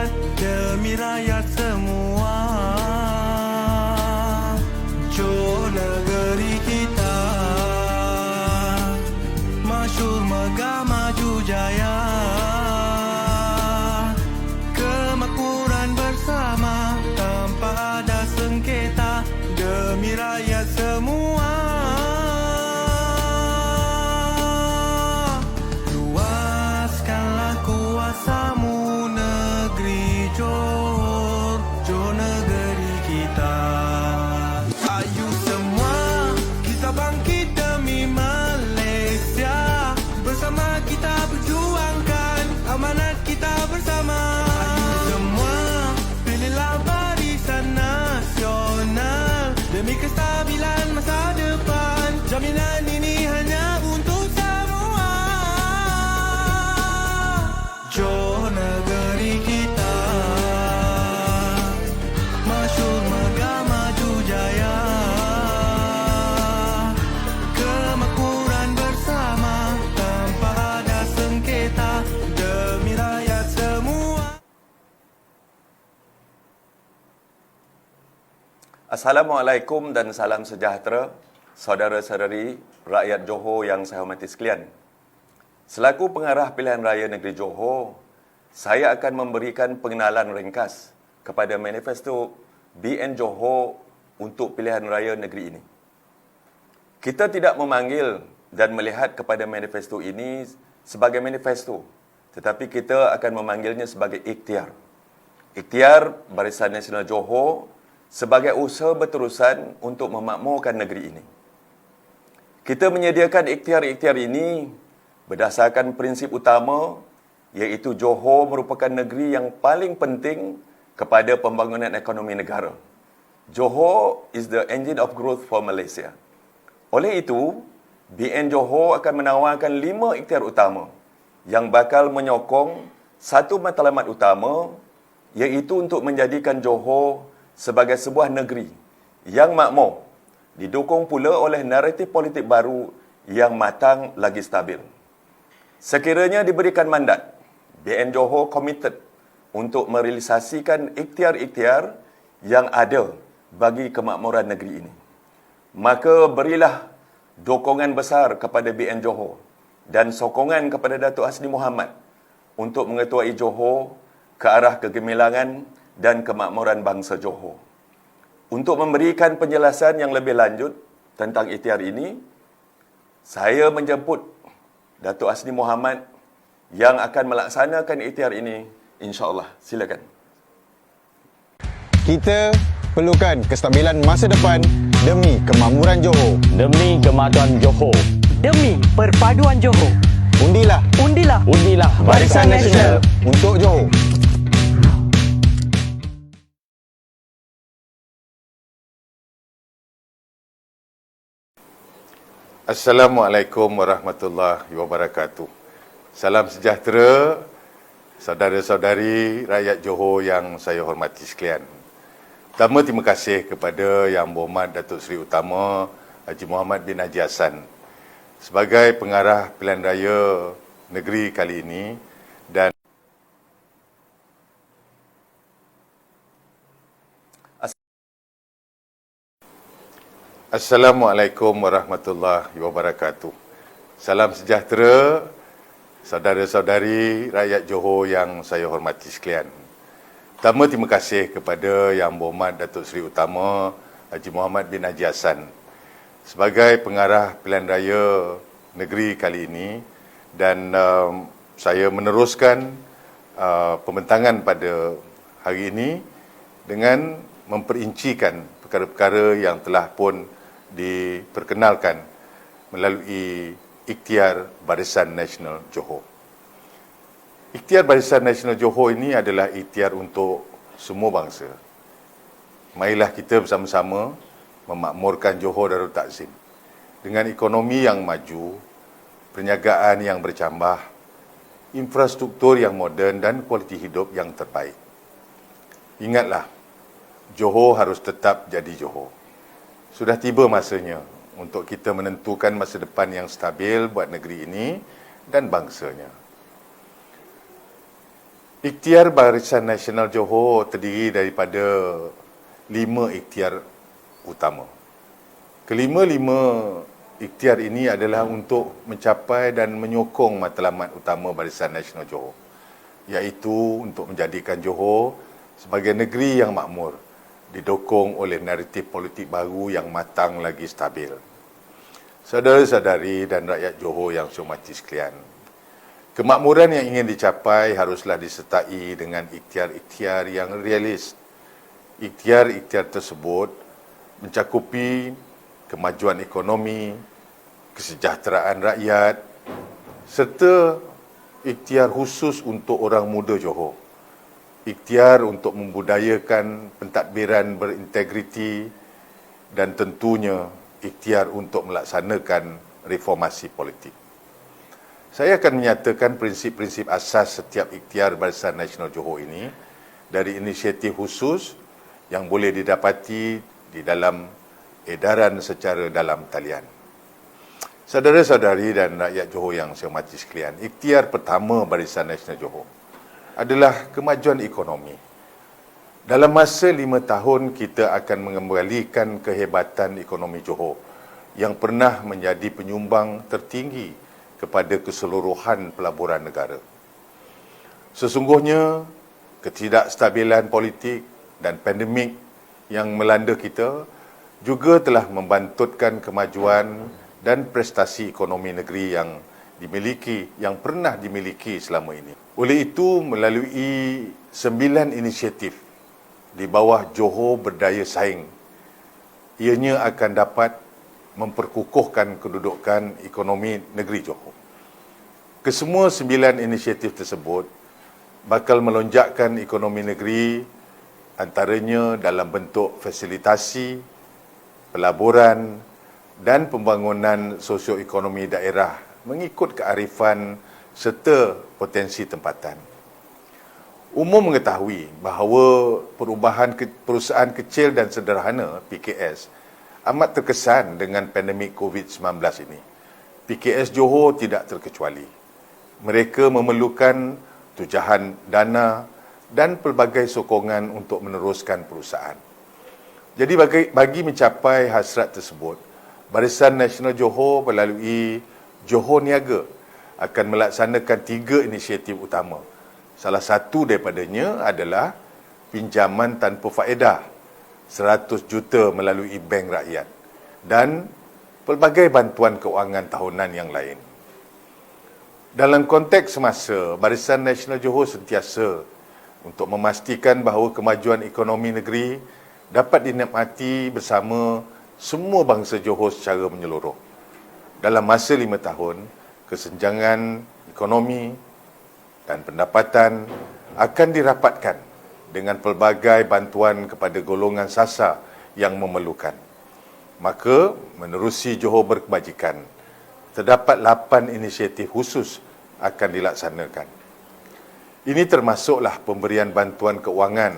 bangkit demi rakyat semua. Johor negeri kita masyhur megah maju jaya, kemakmuran bersama tanpa ada sengketa demi rakyat semua. Luaskanlah kuasamu negeri Johor, Johor negeri kita. Ayo semua kita bangkit demi Malaysia, bersama kita perjuangkan amanat kita bersama. Ayo semua pilihlah barisan nasional demi kestabilan masa depan. Jaminan ini hanya untuk semua. Johor negeri kita masyhur megah maju jaya, kemakmuran bersama tanpa ada sengketa demi rakyat semua. Assalamualaikum dan salam sejahtera, saudara-saudari rakyat Johor yang saya hormati sekalian. Selaku pengarah pilihan raya negeri Johor, saya akan memberikan pengenalan ringkas kepada manifesto BN Johor untuk pilihan raya negeri ini. Kita tidak memanggil dan melihat kepada manifesto ini sebagai manifesto, tetapi kita akan memanggilnya sebagai ikhtiar. Ikhtiar Barisan Nasional Johor sebagai usaha berterusan untuk memakmurkan negeri ini. Kita menyediakan ikhtiar-ikhtiar ini berdasarkan prinsip utama, iaitu Johor merupakan negeri yang paling penting kepada pembangunan ekonomi negara. Johor is the engine of growth for Malaysia. Oleh itu, BN Johor akan menawarkan 5 ikhtiar utama yang bakal menyokong satu matlamat utama, iaitu untuk menjadikan Johor sebagai sebuah negeri yang makmur, didukung pula oleh naratif politik baru yang matang lagi stabil. Sekiranya diberikan mandat, BN Johor komited untuk merealisasikan ikhtiar-ikhtiar yang ada bagi kemakmuran negeri ini. Maka berilah dokongan besar kepada BN Johor dan sokongan kepada Datuk Hasni Mohamad untuk mengetuai Johor ke arah kegemilangan dan kemakmuran bangsa Johor. Untuk memberikan penjelasan yang lebih lanjut tentang ikhtiar ini, saya menjemput Datuk Hasni Mohamad yang akan melaksanakan ikhtiar ini, insya-Allah. Silakan. Kita perlukan kestabilan masa depan demi kemakmuran Johor. Demi kemajuan Johor. Demi perpaduan Johor. Undilah Undilah Barisan Nasional untuk Johor. Assalamualaikum warahmatullahi wabarakatuh. Salam sejahtera, saudara-saudari rakyat Johor yang saya hormati sekalian. Pertama, terima kasih kepada Yang Berhormat Datuk Seri Utama Haji Muhammad bin Haji Hassan sebagai pengarah pilihan raya negeri kali ini, dan Assalamualaikum warahmatullahi wabarakatuh. Salam sejahtera, saudara-saudari rakyat Johor yang saya hormati sekalian. Pertama, terima kasih kepada Yang Berhormat Datuk Seri Utama Haji Muhammad bin Haji Hassan sebagai pengarah pilihan raya negeri kali ini, dan saya meneruskan pembentangan pada hari ini dengan memperincikan perkara-perkara yang telah pun diperkenalkan melalui ikhtiar Barisan Nasional Johor. Ikhtiar Barisan Nasional Johor ini adalah ikhtiar untuk semua bangsa. Marilah kita bersama-sama memakmurkan Johor Darul Takzim dengan ekonomi yang maju, perniagaan yang bercambah, infrastruktur yang moden dan kualiti hidup yang terbaik. Ingatlah, Johor harus tetap jadi Johor. Sudah tiba masanya untuk kita menentukan masa depan yang stabil buat negeri ini dan bangsanya. Ikhtiar Barisan Nasional Johor terdiri daripada 5 ikhtiar utama. Kelima-lima ikhtiar ini adalah untuk mencapai dan menyokong matlamat utama Barisan Nasional Johor, iaitu untuk menjadikan Johor sebagai negeri yang makmur, didukung oleh naratif politik baru yang matang lagi stabil. Saudara-saudari dan rakyat Johor yang saya hormati sekalian, kemakmuran yang ingin dicapai haruslah disertai dengan ikhtiar-ikhtiar yang realis. Ikhtiar-ikhtiar tersebut mencakupi kemajuan ekonomi, kesejahteraan rakyat, serta ikhtiar khusus untuk orang muda Johor. Ikhtiar untuk membudayakan pentadbiran berintegriti dan tentunya ikhtiar untuk melaksanakan reformasi politik. Saya akan menyatakan prinsip-prinsip asas setiap ikhtiar Barisan Nasional Johor ini dari inisiatif khusus yang boleh didapati di dalam edaran secara dalam talian. Saudara-saudari dan rakyat Johor yang saya hormati sekalian, ikhtiar pertama Barisan Nasional Johor adalah kemajuan ekonomi. Dalam masa 5 tahun, kita akan mengembalikan kehebatan ekonomi Johor yang pernah menjadi penyumbang tertinggi kepada keseluruhan pelaburan negara. Sesungguhnya, ketidakstabilan politik dan pandemik yang melanda kita juga telah membantutkan kemajuan dan prestasi ekonomi negeri yang pernah dimiliki selama ini. Oleh itu, melalui 9 inisiatif di bawah Johor Berdaya Saing, ianya akan dapat memperkukuhkan kedudukan ekonomi negeri Johor. Kesemua 9 inisiatif tersebut bakal melonjakkan ekonomi negeri, antaranya dalam bentuk fasilitasi, pelaburan dan pembangunan sosioekonomi daerah mengikut kearifan serta potensi tempatan. Umum mengetahui bahawa perubahan perusahaan kecil dan sederhana (PKS) amat terkesan dengan pandemik COVID-19 ini. PKS Johor tidak terkecuali. Mereka memerlukan tujahan dana dan pelbagai sokongan untuk meneruskan perusahaan. Jadi bagi mencapai hasrat tersebut, Barisan Nasional Johor melalui Johor Niaga akan melaksanakan 3 inisiatif utama. Salah satu daripadanya adalah pinjaman tanpa faedah 100 juta melalui Bank Rakyat dan pelbagai bantuan keuangan tahunan yang lain. Dalam konteks semasa, Barisan Nasional Johor sentiasa untuk memastikan bahawa kemajuan ekonomi negeri dapat dinikmati bersama semua bangsa Johor secara menyeluruh. Dalam masa 5 tahun, kesenjangan ekonomi dan pendapatan akan dirapatkan dengan pelbagai bantuan kepada golongan sasar yang memerlukan. Maka, menerusi Johor Berkebajikan, terdapat 8 inisiatif khusus akan dilaksanakan. Ini termasuklah pemberian bantuan keuangan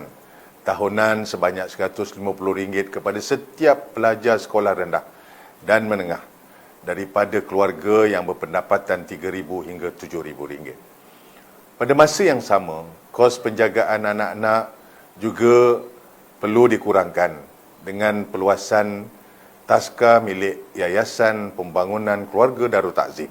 tahunan sebanyak RM150 kepada setiap pelajar sekolah rendah dan menengah daripada keluarga yang berpendapatan RM3,000 hingga RM7,000. Pada masa yang sama, kos penjagaan anak-anak juga perlu dikurangkan dengan perluasan taska milik Yayasan Pembangunan Keluarga Darul Takzim.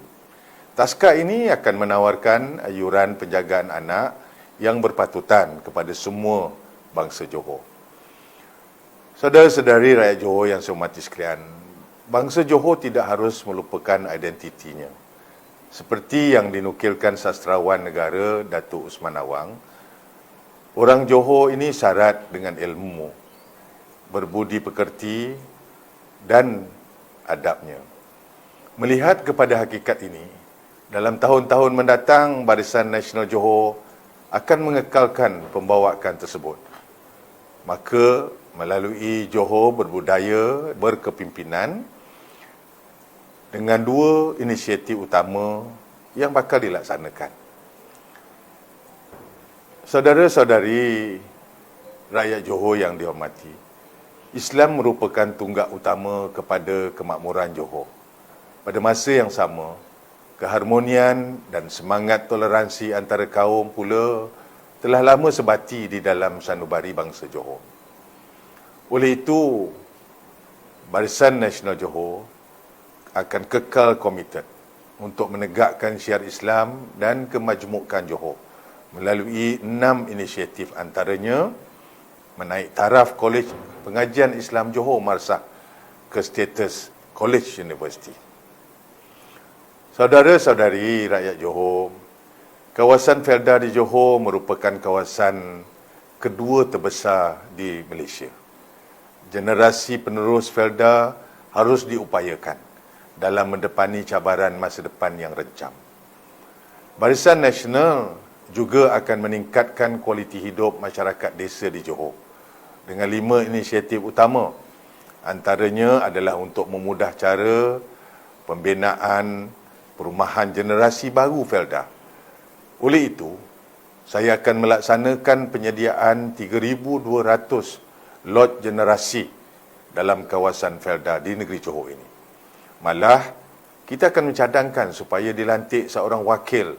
Taska ini akan menawarkan ayuran penjagaan anak yang berpatutan kepada semua bangsa Johor. Saudara-saudari rakyat Johor yang saya hormati sekalian, bangsa Johor tidak harus melupakan identitinya. Seperti yang dinukilkan sastrawan negara Datuk Usman Awang, orang Johor ini syarat dengan ilmu, berbudi pekerti dan adabnya. Melihat kepada hakikat ini, dalam tahun-tahun mendatang, Barisan Nasional Johor akan mengekalkan pembawaan tersebut. Maka, melalui Johor Berbudaya Berkepimpinan, dengan 2 inisiatif utama yang bakal dilaksanakan. Saudara-saudari rakyat Johor yang dihormati, Islam merupakan tunggak utama kepada kemakmuran Johor. Pada masa yang sama, keharmonian dan semangat toleransi antara kaum pula telah lama sebati di dalam sanubari bangsa Johor. Oleh itu, Barisan Nasional Johor akan kekal komited untuk menegakkan syiar Islam dan kemajmukan Johor melalui 6 inisiatif, antaranya menaik taraf Kolej Pengajian Islam Johor Marsah ke status College University. Saudara-saudari rakyat Johor, kawasan Felda di Johor merupakan kawasan kedua terbesar di Malaysia. Generasi penerus Felda harus diupayakan dalam mendepani cabaran masa depan yang rencam. Barisan Nasional juga akan meningkatkan kualiti hidup masyarakat desa di Johor dengan 5 inisiatif utama. Antaranya adalah untuk memudah cara pembinaan perumahan generasi baru Felda. Oleh itu, saya akan melaksanakan penyediaan 3,200 lot generasi dalam kawasan Felda di negeri Johor ini. Malah, kita akan mencadangkan supaya dilantik seorang wakil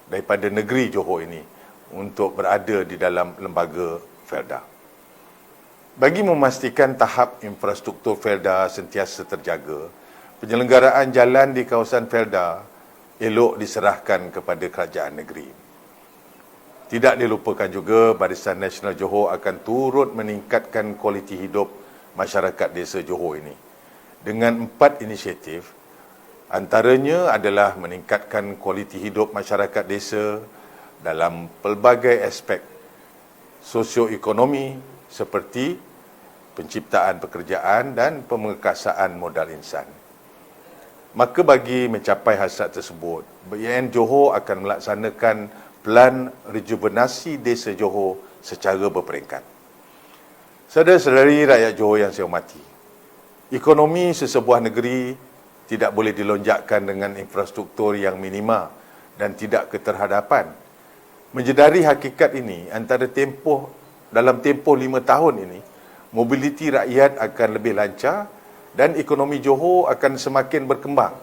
daripada negeri Johor ini untuk berada di dalam lembaga Felda. Bagi memastikan tahap infrastruktur Felda sentiasa terjaga, penyelenggaraan jalan di kawasan Felda elok diserahkan kepada kerajaan negeri. Tidak dilupakan juga, Barisan Nasional Johor akan turut meningkatkan kualiti hidup masyarakat desa Johor ini dengan 4 inisiatif, antaranya adalah meningkatkan kualiti hidup masyarakat desa dalam pelbagai aspek sosioekonomi seperti penciptaan pekerjaan dan pemekasaan modal insan. Maka bagi mencapai hasrat tersebut, BIN Johor akan melaksanakan Plan Rejuvenasi Desa Johor secara berperingkat. Saudara-saudari rakyat Johor yang saya hormati, ekonomi sesebuah negeri tidak boleh dilonjakkan dengan infrastruktur yang minima dan tidak keterhadapan. Menjedari hakikat ini, dalam tempoh 5 tahun ini, mobiliti rakyat akan lebih lancar dan ekonomi Johor akan semakin berkembang,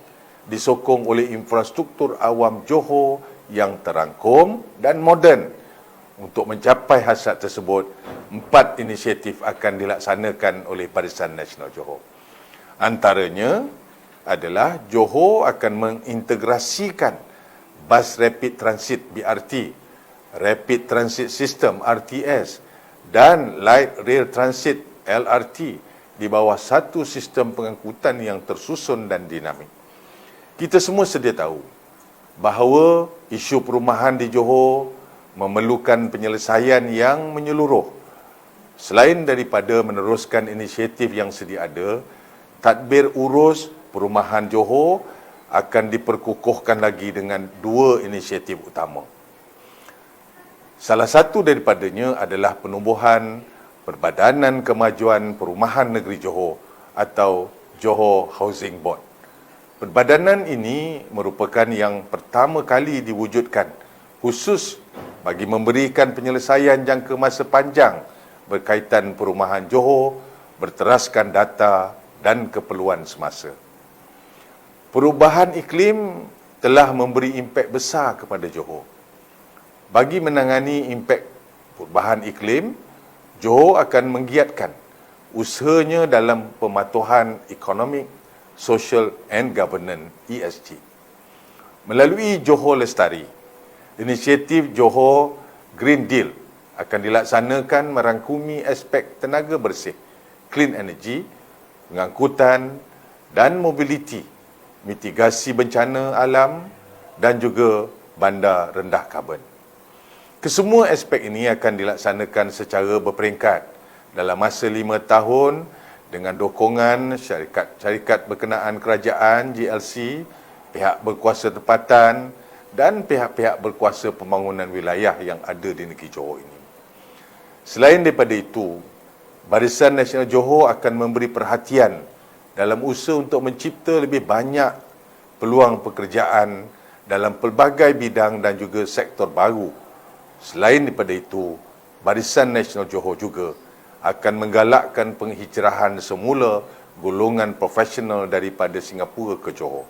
disokong oleh infrastruktur awam Johor yang terangkum dan moden. Untuk mencapai hasrat tersebut, 4 inisiatif akan dilaksanakan oleh Barisan Nasional Johor. Antaranya adalah Johor akan mengintegrasikan bas rapid transit BRT, Rapid Transit System RTS dan Light Rail Transit LRT di bawah satu sistem pengangkutan yang tersusun dan dinamik. Kita semua sedia tahu bahawa isu perumahan di Johor memerlukan penyelesaian yang menyeluruh. Selain daripada meneruskan inisiatif yang sedia ada, tadbir urus perumahan Johor akan diperkukuhkan lagi dengan 2 inisiatif utama. Salah satu daripadanya adalah penubuhan Perbadanan Kemajuan Perumahan Negeri Johor atau Johor Housing Board. Perbadanan ini merupakan yang pertama kali diwujudkan khusus bagi memberikan penyelesaian jangka masa panjang berkaitan perumahan Johor berteraskan data dan keperluan semasa. Perubahan iklim telah memberi impak besar kepada Johor. Bagi menangani impak perubahan iklim, Johor akan menggiatkan usahanya dalam pematuhan Economic, Social and Governance ESG. Melalui Johor Lestari, inisiatif Johor Green Deal akan dilaksanakan merangkumi aspek tenaga bersih, clean energy, pengangkutan dan mobiliti, mitigasi bencana alam dan juga bandar rendah karbon. Kesemua aspek ini akan dilaksanakan secara berperingkat dalam masa 5 tahun dengan dokongan syarikat berkenaan kerajaan GLC, pihak berkuasa tempatan dan pihak-pihak berkuasa pembangunan wilayah yang ada di negeri Johor ini. Selain daripada itu, Barisan Nasional Johor akan memberi perhatian dalam usaha untuk mencipta lebih banyak peluang pekerjaan dalam pelbagai bidang dan juga sektor baru. Selain daripada itu, Barisan Nasional Johor juga akan menggalakkan penghijrahan semula golongan profesional daripada Singapura ke Johor.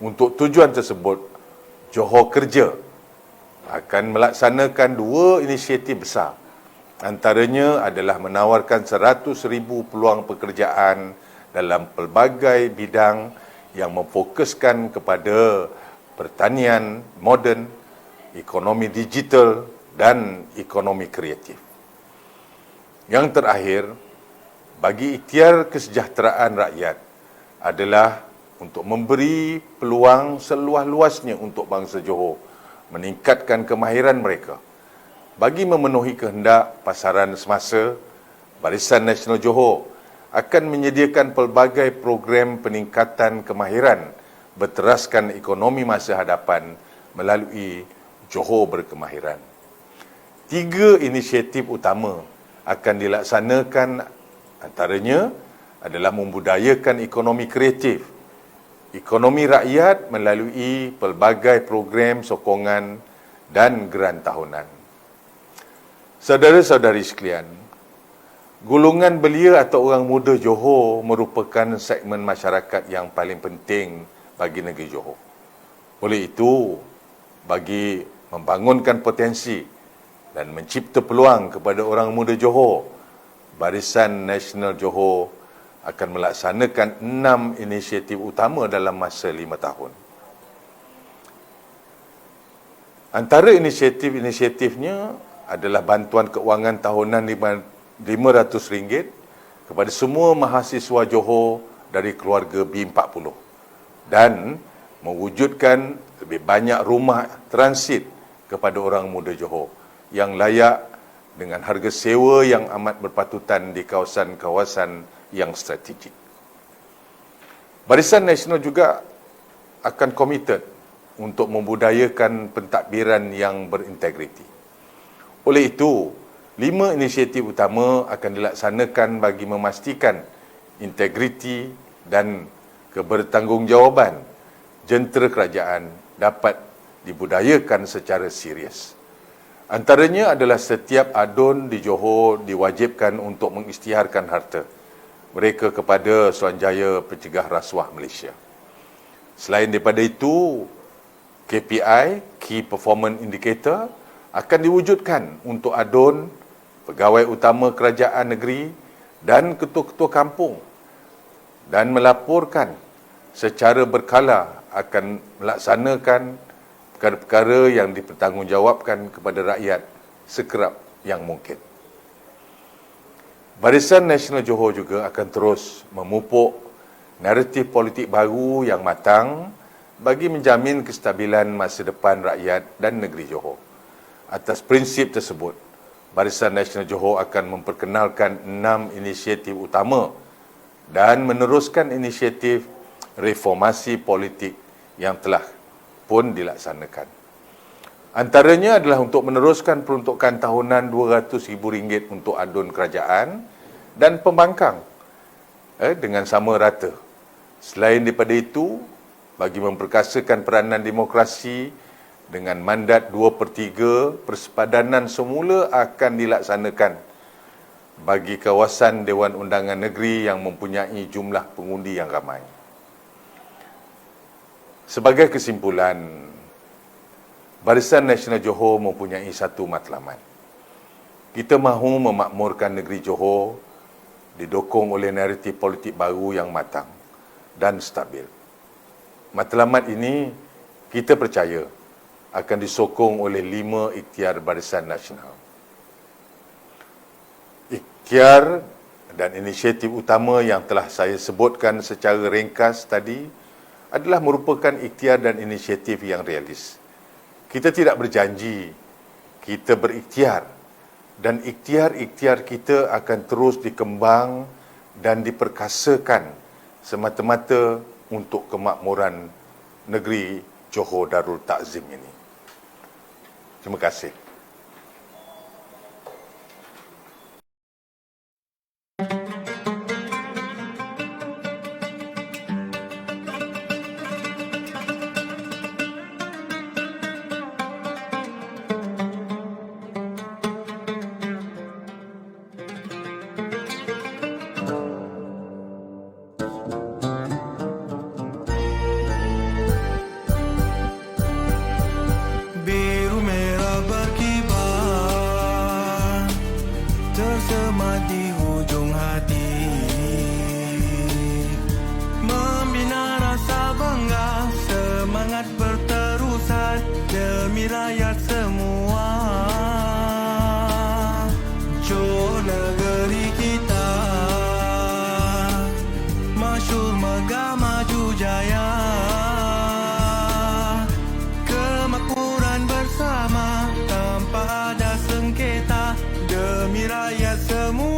Untuk tujuan tersebut, Johor Kerja akan melaksanakan 2 inisiatif besar. Antaranya adalah menawarkan 100,000 peluang pekerjaan dalam pelbagai bidang yang memfokuskan kepada pertanian moden, ekonomi digital dan ekonomi kreatif. Yang terakhir, bagi ikhtiar kesejahteraan rakyat adalah untuk memberi peluang seluas-luasnya untuk bangsa Johor meningkatkan kemahiran mereka. Bagi memenuhi kehendak pasaran semasa, Barisan Nasional Johor akan menyediakan pelbagai program peningkatan kemahiran berteraskan ekonomi masa hadapan melalui Johor Berkemahiran. 3 inisiatif utama akan dilaksanakan, antaranya adalah membudayakan ekonomi kreatif, ekonomi rakyat melalui pelbagai program sokongan dan geran tahunan. Saudara-saudari sekalian, golongan belia atau orang muda Johor merupakan segmen masyarakat yang paling penting bagi negeri Johor. Oleh itu, bagi membangunkan potensi dan mencipta peluang kepada orang muda Johor, Barisan Nasional Johor akan melaksanakan 6 inisiatif utama dalam masa 5 tahun. Antara inisiatif-inisiatifnya adalah bantuan keuangan tahunan RM500 kepada semua mahasiswa Johor dari keluarga B40 dan mewujudkan lebih banyak rumah transit kepada orang muda Johor yang layak dengan harga sewa yang amat berpatutan di kawasan-kawasan yang strategik. Barisan Nasional juga akan komited untuk membudayakan pentadbiran yang berintegriti. Oleh itu, 5 inisiatif utama akan dilaksanakan bagi memastikan integriti dan kebertanggungjawaban jentera kerajaan dapat dibudayakan secara serius. Antaranya adalah setiap adun di Johor diwajibkan untuk mengisytiharkan harta mereka kepada Suruhanjaya Pencegah Rasuah Malaysia. Selain daripada itu, KPI, Key Performance Indicator, akan diwujudkan untuk adun, pegawai utama kerajaan negeri dan ketua-ketua kampung dan melaporkan secara berkala akan melaksanakan perkara-perkara yang dipertanggungjawabkan kepada rakyat sekerap yang mungkin. Barisan Nasional Johor juga akan terus memupuk naratif politik baru yang matang bagi menjamin kestabilan masa depan rakyat dan negeri Johor. Atas prinsip tersebut, Barisan Nasional Johor akan memperkenalkan 6 inisiatif utama dan meneruskan inisiatif reformasi politik yang telah pun dilaksanakan. Antaranya adalah untuk meneruskan peruntukan tahunan RM200,000 untuk adun kerajaan dan pembangkang dengan sama rata. Selain daripada itu, bagi memperkasakan peranan demokrasi dengan mandat 2/3, persepadanan semula akan dilaksanakan bagi kawasan Dewan Undangan Negeri yang mempunyai jumlah pengundi yang ramai. Sebagai kesimpulan, Barisan Nasional Johor mempunyai satu matlamat. Kita mahu memakmurkan negeri Johor didukung oleh naratif politik baru yang matang dan stabil. Matlamat ini kita percaya akan disokong oleh 5 ikhtiar Barisan Nasional. Ikhtiar dan inisiatif utama yang telah saya sebutkan secara ringkas tadi adalah merupakan ikhtiar dan inisiatif yang realis. Kita tidak berjanji, kita berikhtiar dan ikhtiar-ikhtiar kita akan terus dikembang dan diperkasakan semata-mata untuk kemakmuran negeri Johor Darul Takzim ini. Terima kasih. biru merah tersemat di hujung hati, membina rasa bangga, semangat berterusan demi rakyat semua. Johor negeri kita, masyhur megah maju jaya, kemakmuran bersama tanpa ada sengketa demi rakyat semua.